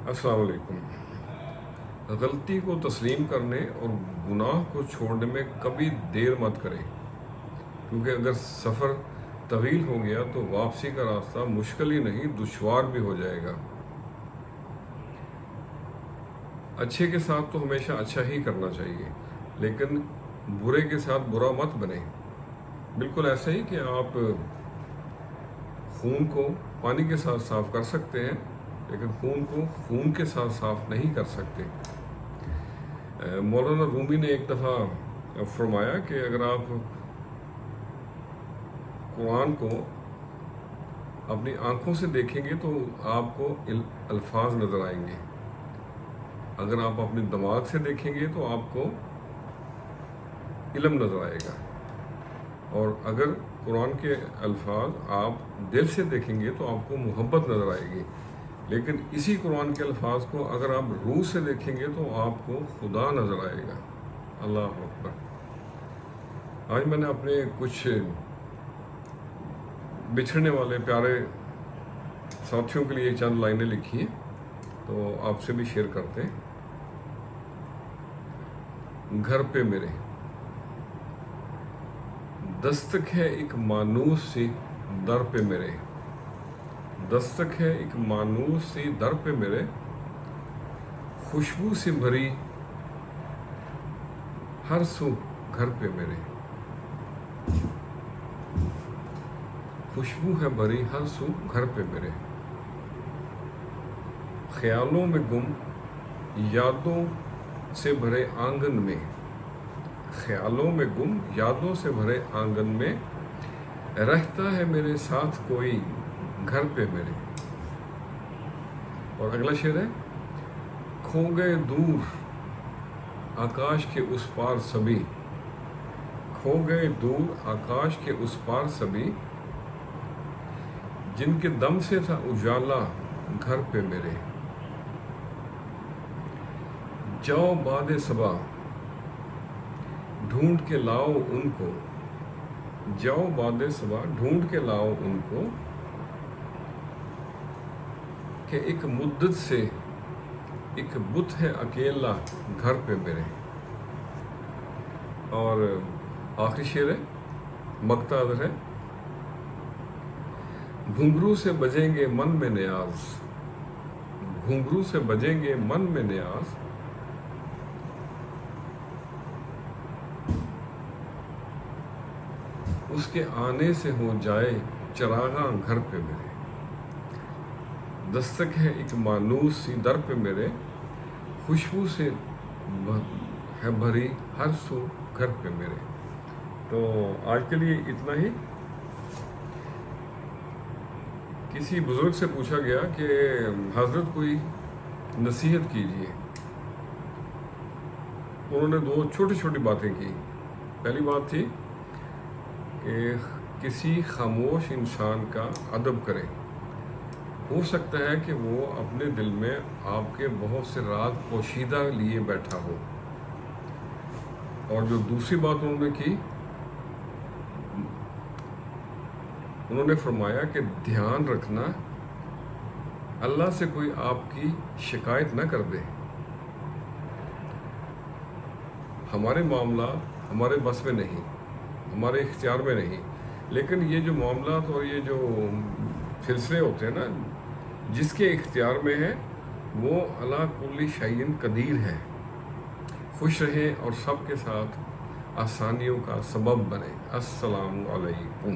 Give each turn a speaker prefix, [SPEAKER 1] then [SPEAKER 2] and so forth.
[SPEAKER 1] अस्सलाम वालेकुम। गलती को तस्लीम करने और गुनाह को छोड़ने में कभी देर मत करें, क्योंकि अगर सफ़र तवील हो गया तो वापसी का रास्ता मुश्किल ही नहीं दुश्वार भी हो जाएगा। अच्छे के साथ तो हमेशा अच्छा ही करना चाहिए, लेकिन बुरे के साथ बुरा मत बने। बिल्कुल ऐसा ही कि आप खून को पानी के साथ साफ कर सकते हैं, लेकिन खून को खून के साथ साफ नहीं कर सकते। मौलाना रूमी ने एक दफ़ा फरमाया कि अगर आप कुरान को अपनी आंखों से देखेंगे तो आपको अल्फाज नज़र आएंगे, अगर आप अपने दिमाग से देखेंगे तो आपको इल्म नज़र आएगा, और अगर कुरान के अल्फाज आप दिल से देखेंगे तो आपको मोहब्बत नज़र आएगी। लेकिन इसी कुरान के अल्फाज को अगर आप रूह से देखेंगे तो आपको खुदा नज़र आएगा। अल्लाह अकबर। आज मैंने अपने कुछ बिछड़ने वाले प्यारे साथियों के लिए चंद लाइनें लिखी हैं, तो आपसे भी शेयर करते हैं। घर पे मेरे दस्तक है एक मानूस सी दर पे मेरे, दस्तक है एक मानूस सी दर पे मेरे, खुशबू से भरी हर सू घर पे मेरे, खुशबू है भरी हर सू घर पे मेरे, ख्यालों में गुम यादों से भरे आंगन में, ख्यालों में गुम यादों से भरे आंगन में, रहता है मेरे साथ कोई घर पे मेरे। और अगला शेर है, खो गए दूर आकाश के उस पार सभी, खो गए दूर आकाश के उस पार सभी, जिनके दम से था उजाला घर पे मेरे। जाओ बादे सबा ढूंढ के लाओ उनको, जाओ बादे सबा ढूंढ के लाओ उनको, कि एक मुद्दत से एक बुत है अकेला घर पे मेरे। और आखिरी शेर है, मक्ता अदर है, घुंघरू से बजेंगे मन में न्याज, घुंघरू से बजेंगे मन में न्याज, उसके आने से हो जाए चरागा घर पे मेरे। दस्तक है एक मानूस सी दर पे मेरे, खुशबू से है भरी हर सू घर पे मेरे। तो आज के लिए इतना ही। किसी बुजुर्ग से पूछा गया कि हजरत कोई नसीहत कीजिए, उन्होंने दो छोटी छोटी बातें की। पहली बात थी कि किसी खामोश इंसान का अदब करें, हो सकता है कि वो अपने दिल में आपके बहुत से राज पोशीदा लिए बैठा हो। और जो दूसरी बात उन्होंने की, उन्होंने फरमाया कि ध्यान रखना अल्लाह से कोई आपकी शिकायत ना कर दे। हमारे मामला हमारे बस में नहीं, हमारे इख्तियार में नहीं, लेकिन ये जो मामलात और ये जो सिलसिले होते हैं ना, जिसके इख्तियार में है वो अला कुल्ली शैइन कदीर है। खुश रहें और सबके साथ आसानियों का सबब बने। अस्सलामु अलैकुम।